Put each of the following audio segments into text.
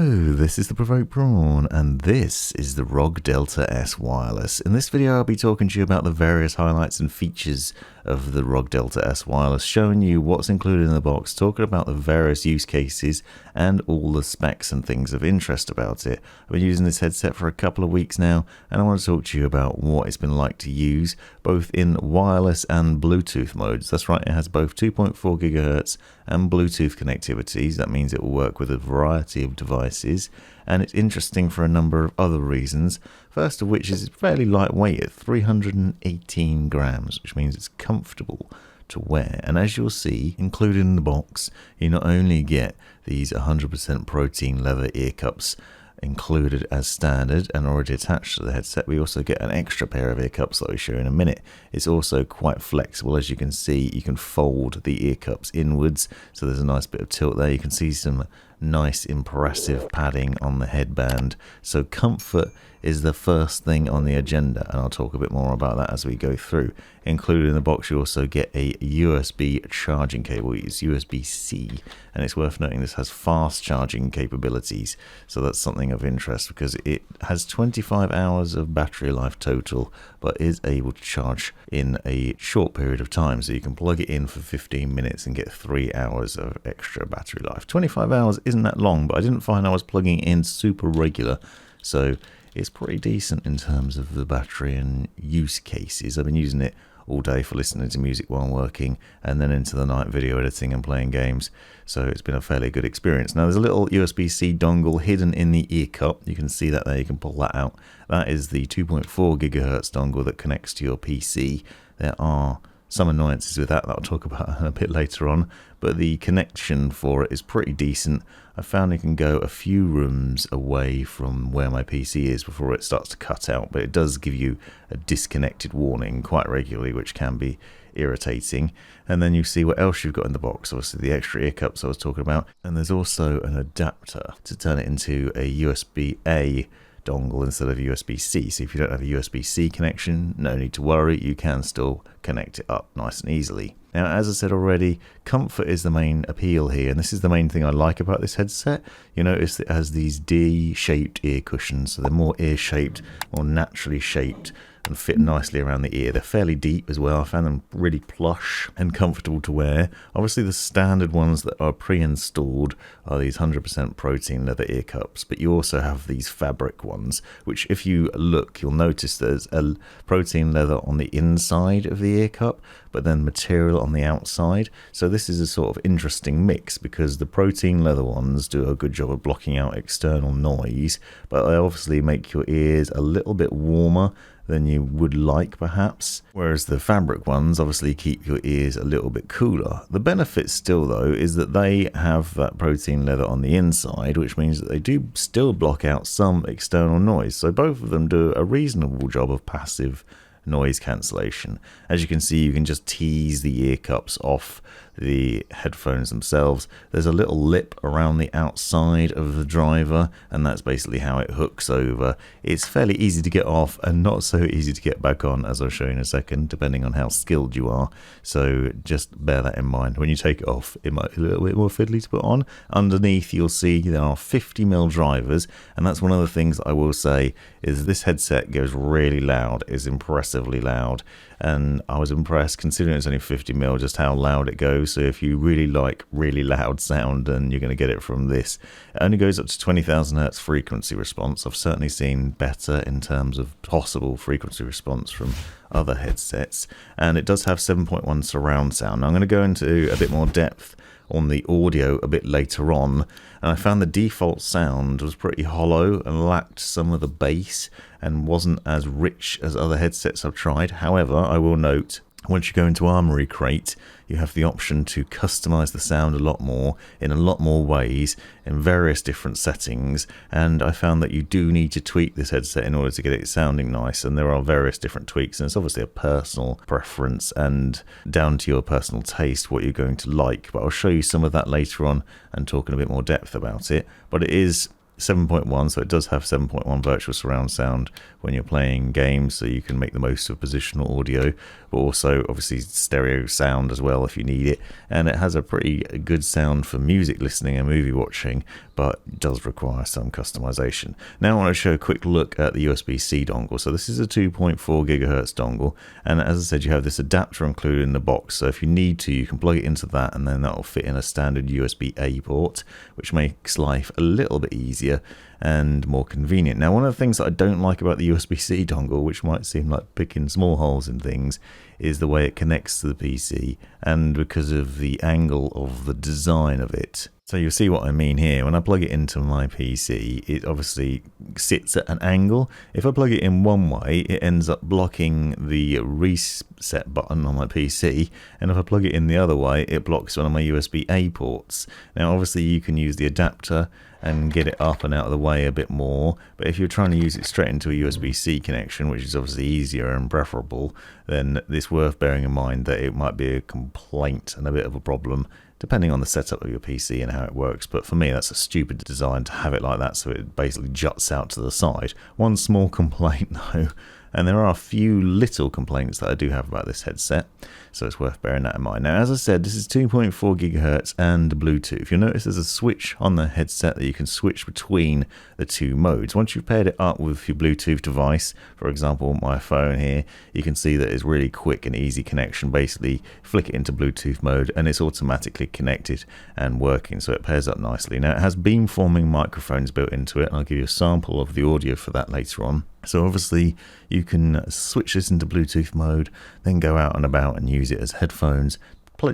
Hello, this is the Provoked Prawn, and this is the ROG Delta S wireless. In this video I'll be talking to you about the various highlights and features of the ROG Delta S wireless, showing you what's included in the box, talking about the various use cases and all the specs and things of interest about it. I've been using this headset for a couple of weeks now, and I want to talk to you about what it's been like to use, both in wireless and Bluetooth modes. That's right, it has both 2.4 GHz and Bluetooth connectivities. That means it will work with a variety of devices, and it's interesting for a number of other reasons. First of which is it's fairly lightweight at 318 grams, which means it's comfortable to wear. And as you'll see, included in the box, you not only get these 100% protein leather ear cups included as standard and already attached to the headset, we also get an extra pair of ear cups that I'll show you in a minute. It's also quite flexible. As you can see, you can fold the ear cups inwards, so there's a nice bit of tilt there. You can see some nice impressive padding on the headband. So comfort is the first thing on the agenda, and I'll talk a bit more about that as we go through. Included in the box you also get a USB charging cable. It's USB-C, and it's worth noting this has fast charging capabilities, so that's something of interest because it has 25 hours of battery life total, but is able to charge in a short period of time. So you can plug it in for 15 minutes and get 3 hours of extra battery life. 25 hours isn't that long, but I didn't find I was plugging it in super regular, so it's pretty decent in terms of the battery and use cases. I've been using it all day for listening to music while working, and then into the night video editing and playing games, so it's been a fairly good experience. Now there's a little USB-C dongle hidden in the ear cup. You can see that there, you can pull that out. That is the 2.4 GHz dongle that connects to your PC. There are some annoyances with that I'll talk about a bit later on, but the connection for it is pretty decent. I found it can go a few rooms away from where my PC is before it starts to cut out, but it does give you a disconnected warning quite regularly, which can be irritating. And then you see what else you've got in the box. Obviously the extra ear cups I was talking about, and there's also an adapter to turn it into a USB-A dongle instead of USB-C. So if you don't have a USB-C connection, no need to worry, you can still connect it up nice and easily. Now, as I said already, comfort is the main appeal here, and this is the main thing I like about this headset. You notice it has these D-shaped ear cushions, so they're more ear-shaped, more naturally shaped, and fit nicely around the ear. They're fairly deep as well. I found them really plush and comfortable to wear. Obviously the standard ones that are pre-installed are these 100% protein leather ear cups, but you also have these fabric ones, which if you look, you'll notice there's a protein leather on the inside of the ear cup, but then material on the outside. So this is a sort of interesting mix, because the protein leather ones do a good job of blocking out external noise, but they obviously make your ears a little bit warmer than you would like perhaps, whereas the fabric ones obviously keep your ears a little bit cooler. The benefit still though is that they have that protein leather on the inside, which means that they do still block out some external noise, so both of them do a reasonable job of passive noise cancellation. As you can see, you can just tease the ear cups off the headphones themselves. There's a little lip around the outside of the driver, and that's basically how it hooks over. It's fairly easy to get off and not so easy to get back on, as I'll show you in a second, depending on how skilled you are. So just bear that in mind. When you take it off, it might be a little bit more fiddly to put on. Underneath, you'll see there are 50mm drivers, and that's one of the things that I will say is this headset goes really loud. It's impressively loud, and I was impressed, considering it's only 50mm, just how loud it goes. So if you really like really loud sound, then you're going to get it from this. It only goes up to 20,000 Hz frequency response. I've certainly seen better in terms of possible frequency response from other headsets, and it does have 7.1 surround sound. Now I'm going to go into a bit more depth on the audio a bit later on, and I found the default sound was pretty hollow and lacked some of the bass and wasn't as rich as other headsets I've tried. However, I will note, once you go into Armory Crate, you have the option to customize the sound a lot more, in a lot more ways, in various different settings, and I found that you do need to tweak this headset in order to get it sounding nice, and there are various different tweaks, and it's obviously a personal preference and down to your personal taste what you're going to like, but I'll show you some of that later on and talk in a bit more depth about it. But it is 7.1, so it does have 7.1 virtual surround sound when you're playing games, so you can make the most of positional audio, but also obviously stereo sound as well if you need it. And it has a pretty good sound for music listening and movie watching, but it does require some customization. Now I want to show a quick look at the USB-C dongle. So this is a 2.4 GHz dongle, and as I said, you have this adapter included in the box, so if you need to, you can plug it into that, and then that will fit in a standard USB-A port, which makes life a little bit easier and more convenient. Now, one of the things that I don't like about the USB-C dongle, which might seem like picking small holes in things, is the way it connects to the PC, and because of the angle of the design of it. So you'll see what I mean here. When I plug it into my PC, it obviously sits at an angle. If I plug it in one way, it ends up blocking the reset button on my PC, and if I plug it in the other way, it blocks one of my USB-A ports. Now obviously you can use the adapter and get it up and out of the way a bit more, but if you're trying to use it straight into a USB-C connection, which is obviously easier and preferable, then it's worth bearing in mind that it might be a complaint and a bit of a problem depending on the setup of your PC and how it works. But for me, that's a stupid design to have it like that, so it basically juts out to the side. One small complaint though, and there are a few little complaints that I do have about this headset, so it's worth bearing that in mind. Now, as I said, this is 2.4 GHz and Bluetooth. You'll notice there's a switch on the headset that you can switch between the two modes. Once you've paired it up with your Bluetooth device, for example, my phone here, you can see that it's really quick and easy connection. Basically, flick it into Bluetooth mode and it's automatically connected and working, so it pairs up nicely. Now, it has beamforming microphones built into it, and I'll give you a sample of the audio for that later on. So obviously you can switch this into Bluetooth mode, then go out and about and use it as headphones,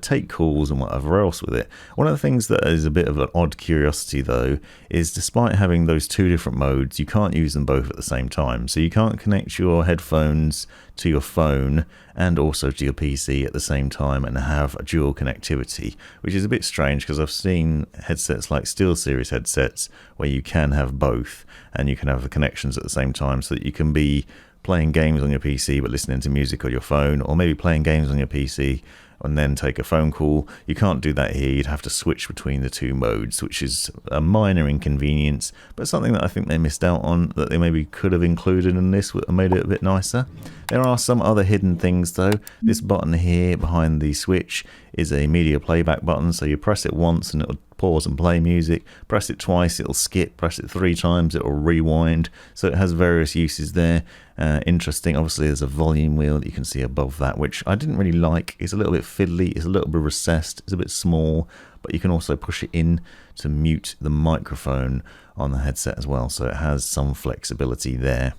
take calls and whatever else with it. One of the things that is a bit of an odd curiosity though is, despite having those two different modes, you can't use them both at the same time. So you can't connect your headphones to your phone and also to your PC at the same time and have a dual connectivity, which is a bit strange because I've seen headsets like SteelSeries headsets where you can have both and you can have the connections at the same time, so that you can be playing games on your PC but listening to music on your phone, or maybe playing games on your PC and then take a phone call. You can't do that here. You'd have to switch between the two modes, which is a minor inconvenience, but something that I think they missed out on, that they maybe could have included in this and made it a bit nicer. There are some other hidden things though. This button here behind the switch is a media playback button, so you press it once and it'll pause and play music, press it twice it'll skip, press it 3 times it'll rewind, so it has various uses there. Interesting. Obviously there's a volume wheel that you can see above that, which I didn't really like. It's a little bit fiddly, it's a little bit recessed, it's a bit small, but you can also push it in to mute the microphone on the headset as well, so it has some flexibility there.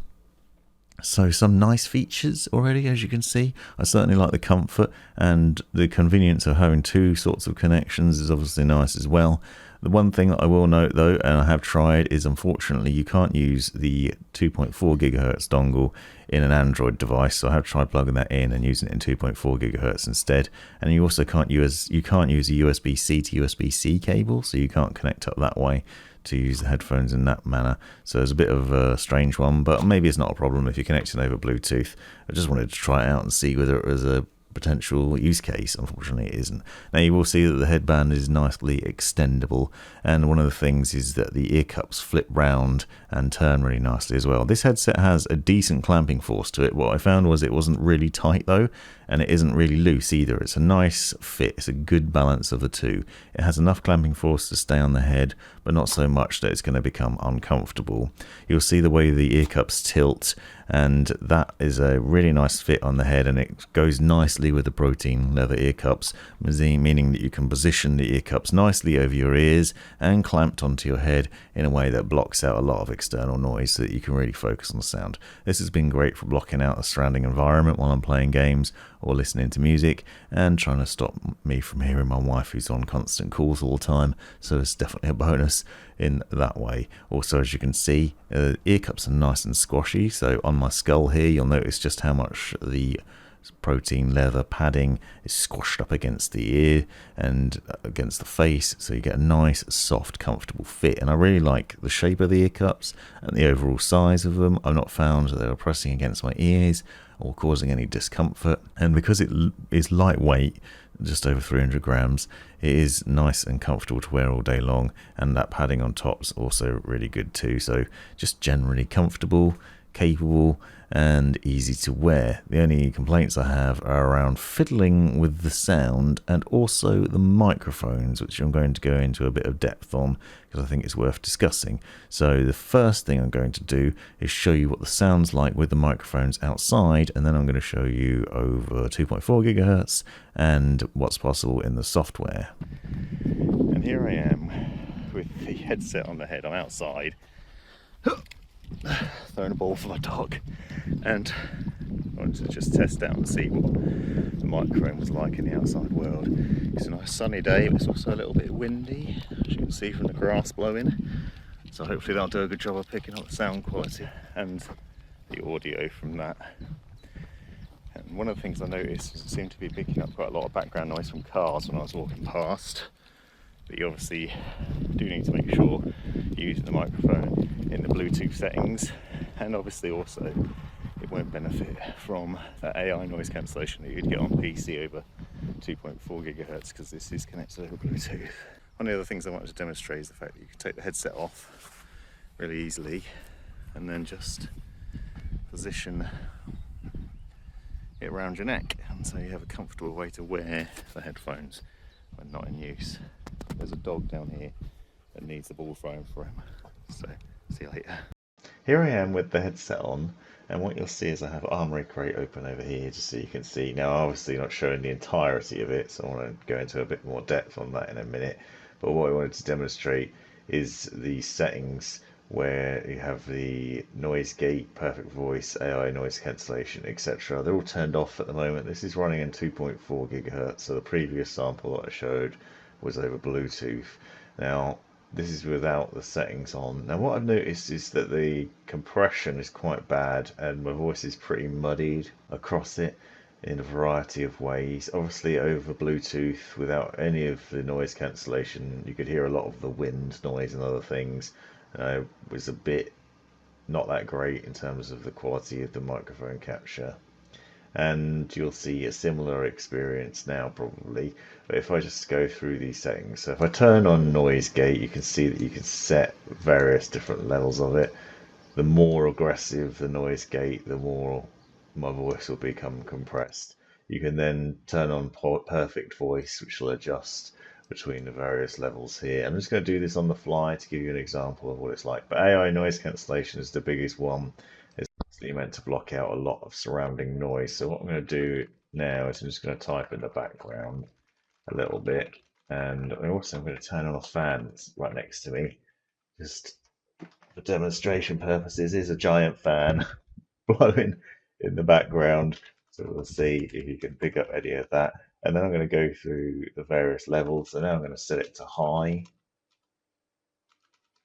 So some nice features already, as you can see. I certainly like the comfort, and the convenience of having two sorts of connections is obviously nice as well. The one thing that I will note though, and I have tried, is unfortunately you can't use the 2.4 GHz dongle in an Android device, so I have tried plugging that in and using it in 2.4 GHz instead. And you also can't use a USB-C to USB-C cable, so you can't connect up that way to use the headphones in that manner. So it's a bit of a strange one, but maybe it's not a problem if you're connecting over Bluetooth. I just wanted to try it out and see whether it was a potential use case. Unfortunately it isn't. Now you will see that the headband is nicely extendable, and one of the things is that the ear cups flip round and turn really nicely as well. This headset has a decent clamping force to it. What I found was it wasn't really tight though, and it isn't really loose either. It's a nice fit, it's a good balance of the two. It has enough clamping force to stay on the head, but not so much that it's going to become uncomfortable. You'll see the way the ear cups tilt, and that is a really nice fit on the head, and it goes nicely with the protein leather ear cups, meaning that you can position the ear cups nicely over your ears and clamped onto your head in a way that blocks out a lot of external noise, so that you can really focus on the sound. This has been great for blocking out the surrounding environment while I'm playing games or listening to music, and trying to stop me from hearing my wife, who's on constant calls all the time, so it's definitely a bonus in that way. Also, as you can see, ear cups are nice and squashy, so on my skull here you'll notice just how much the protein leather padding is squashed up against the ear and against the face, so you get a nice soft comfortable fit. And I really like the shape of the ear cups and the overall size of them. I've not found that they are pressing against my ears or causing any discomfort, and because it is lightweight, just over 300 grams. It is nice and comfortable to wear all day long, and that padding on top's also really good too. So just generally comfortable, capable, and easy to wear. The only complaints I have are around fiddling with the sound and also the microphones, which I'm going to go into a bit of depth on because I think it's worth discussing. So the first thing I'm going to do is show you what the sound's like with the microphones outside, and then I'm going to show you over 2.4 gigahertz and what's possible in the software. And here I am with the headset on the head. I'm outside throwing a ball for my dog, and I wanted to just test out and see what the microphone was like in the outside world. It's a nice sunny day, but it's also a little bit windy, as you can see from the grass blowing, so hopefully that'll do a good job of picking up the sound quality and the audio from that. And one of the things I noticed is it seemed to be picking up quite a lot of background noise from cars when I was walking past. But you obviously do need to make sure you use the microphone in the Bluetooth settings, and obviously also it won't benefit from that AI noise cancellation that you'd get on PC over 2.4 gigahertz because this is connected over Bluetooth. One of the other things I wanted to demonstrate is the fact that you can take the headset off really easily and then just position it around your neck, and so you have a comfortable way to wear the headphones when not in use. There's a dog down here that needs the ball thrown for him, so see you later. Here I am with the headset on, and what you'll see is I have Armoury Crate open over here just so you can see. Now obviously not showing the entirety of it, so I want to go into a bit more depth on that in a minute, but what I wanted to demonstrate is the settings where you have the noise gate, perfect voice, AI noise cancellation, etc. They're all turned off at the moment. This is running in 2.4 gigahertz, so the previous sample that I showed was over Bluetooth. Now this is without the settings on. Now what I've noticed is that the compression is quite bad and my voice is pretty muddied across it in a variety of ways. Obviously over Bluetooth without any of the noise cancellation you could hear a lot of the wind noise and other things. Was a bit not that great in terms of the quality of the microphone capture, and you'll see a similar experience now probably. But if I just go through these settings, so if I turn on noise gate, you can see that you can set various different levels of it. The more aggressive the noise gate, the more my voice will become compressed. You can then turn on perfect voice, which will adjust between the various levels here. I'm just going to do this on the fly to give you an example of what it's like. But AI noise cancellation is the biggest one. It's actually meant to block out a lot of surrounding noise. So what I'm going to do now is I'm just going to type in the background a little bit, and also I'm going to turn on a fan that's right next to me, just for demonstration purposes. Is a giant fan blowing in the background, so we'll see if you can pick up any of that. And then I'm going to go through the various levels. So now I'm going to set it to high,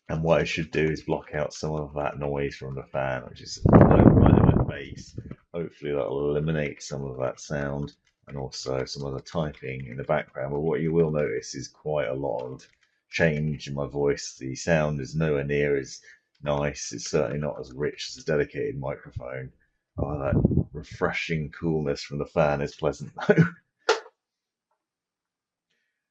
and what I should do is block out some of that noise from the fan, which is low right at my base. Hopefully that'll eliminate some of that sound and also some of the typing in the background. But what you will notice is quite a lot of change in my voice. The sound is nowhere near as nice. It's certainly not as rich as a dedicated microphone. Oh, that refreshing coolness from the fan is pleasant though.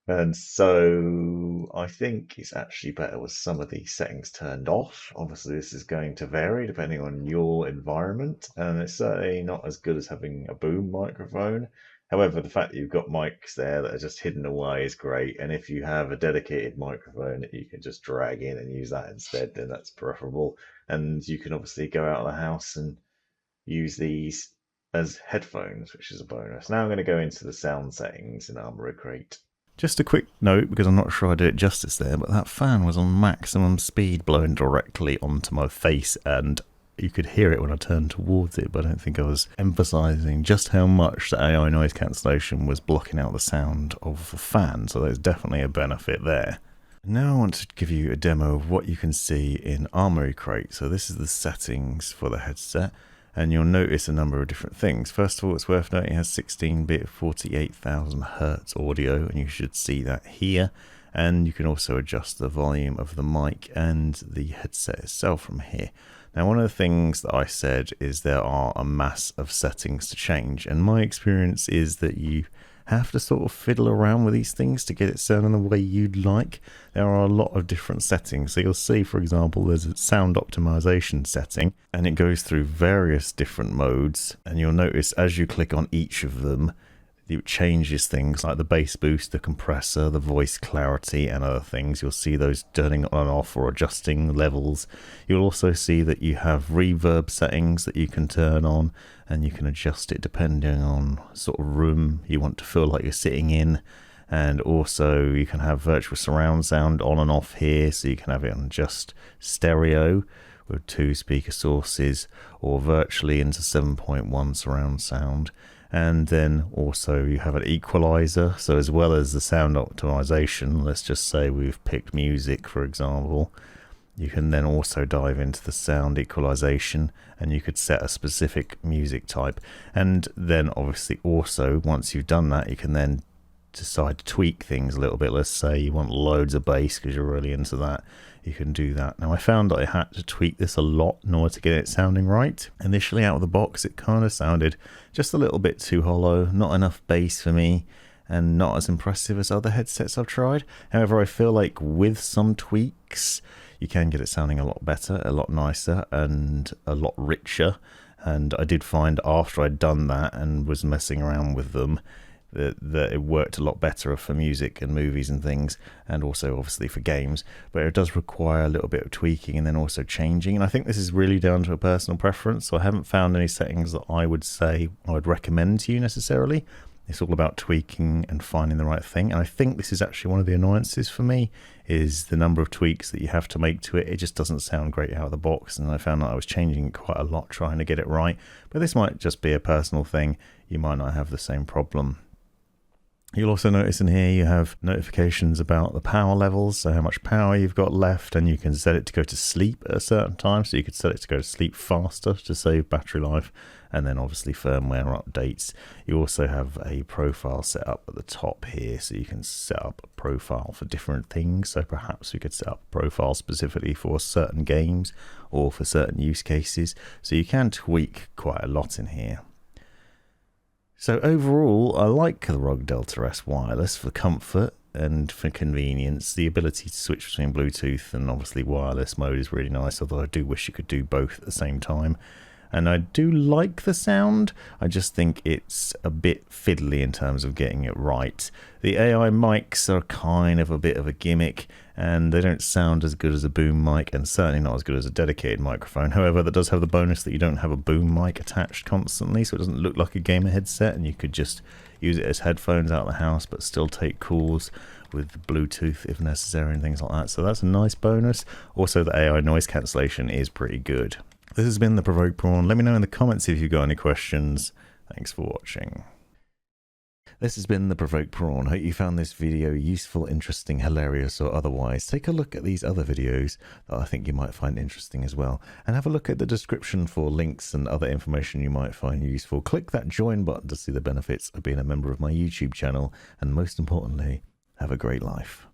And so I think it's actually better with some of these settings turned off. Obviously this is going to vary depending on your environment, and it's certainly not as good as having a boom microphone. However, the fact that you've got mics there that are just hidden away is great, and if you have a dedicated microphone that you can just drag in and use that instead, then that's preferable. And you can obviously go out of the house and use these as headphones, which is a bonus. Now I'm going to go into the sound settings in Armoury Crate. Just a quick note, because I'm not sure I did it justice there, but that fan was on maximum speed blowing directly onto my face, and you could hear it when I turned towards it, but I don't think I was emphasising just how much the AI noise cancellation was blocking out the sound of the fan, so there's definitely a benefit there. Now I want to give you a demo of what you can see in Armoury Crate. So this is the settings for the headset, and you'll notice a number of different things. First of all, it's worth noting it has 16-bit 48,000 Hz audio, and you should see that here. And you can also adjust the volume of the mic and the headset itself from here. Now, one of the things that I said is there are a mass of settings to change, and my experience is that you have to sort of fiddle around with these things to get it sounding the way you'd like. There are a lot of different settings. So you'll see, for example, there's a sound optimization setting, and it goes through various different modes. And you'll notice as you click on each of them, it changes things like the bass boost, the compressor, the voice clarity, and other things. You'll see those turning on and off or adjusting levels. You'll also see that you have reverb settings that you can turn on, and you can adjust it depending on sort of room you want to feel like you're sitting in. And also you can have virtual surround sound on and off here, so you can have it on just stereo with 2 speaker sources, or virtually into 7.1 surround sound. And then also you have an equalizer, so as well as the sound optimization, let's just say we've picked music for example, you can then also dive into the sound equalization, and you could set a specific music type. And then obviously also once you've done that, you can then decide to tweak things a little bit. Let's say you want loads of bass because you're really into that, you can do that. Now I found that I had to tweak this a lot in order to get it sounding right. Initially out of the box it kind of sounded just a little bit too hollow, not enough bass for me, and not as impressive as other headsets I've tried. However, I feel like with some tweaks you can get it sounding a lot better, a lot nicer, and a lot richer. And I did find after I'd done that and was messing around with them that it worked a lot better for music and movies and things, and also obviously for games. But it does require a little bit of tweaking and then also changing, and I think this is really down to a personal preference. So I haven't found any settings that I would say I would recommend to you necessarily. It's all about tweaking and finding the right thing, and I think this is actually one of the annoyances for me, is the number of tweaks that you have to make to it. It just doesn't sound great out of the box, and I found that I was changing it quite a lot trying to get it right. But this might just be a personal thing, you might not have the same problem. You'll also notice in here you have notifications about the power levels, so how much power you've got left, and you can set it to go to sleep at a certain time. So you could set it to go to sleep faster to save battery life, and then obviously firmware updates. You also have a profile set up at the top here, so you can set up a profile for different things. So perhaps we could set up a profile specifically for certain games or for certain use cases. So you can tweak quite a lot in here. So overall, I like the ROG Delta S wireless for comfort and for convenience. The ability to switch between Bluetooth and obviously wireless mode is really nice, although I do wish you could do both at the same time. And I do like the sound, I just think it's a bit fiddly in terms of getting it right. The AI mics are kind of a bit of a gimmick, and they don't sound as good as a boom mic, and certainly not as good as a dedicated microphone. However, that does have the bonus that you don't have a boom mic attached constantly, so it doesn't look like a gamer headset, and you could just use it as headphones out of the house but still take calls with Bluetooth if necessary and things like that. So that's a nice bonus. Also, the AI noise cancellation is pretty good. This has been the Provoked Prawn. Let me know in the comments if you've got any questions. Thanks for watching. This has been the Provoked Prawn. Hope you found this video useful, interesting, hilarious, or otherwise. Take a look at these other videos that I think you might find interesting as well. And have a look at the description for links and other information you might find useful. Click that join button to see the benefits of being a member of my YouTube channel. And most importantly, have a great life.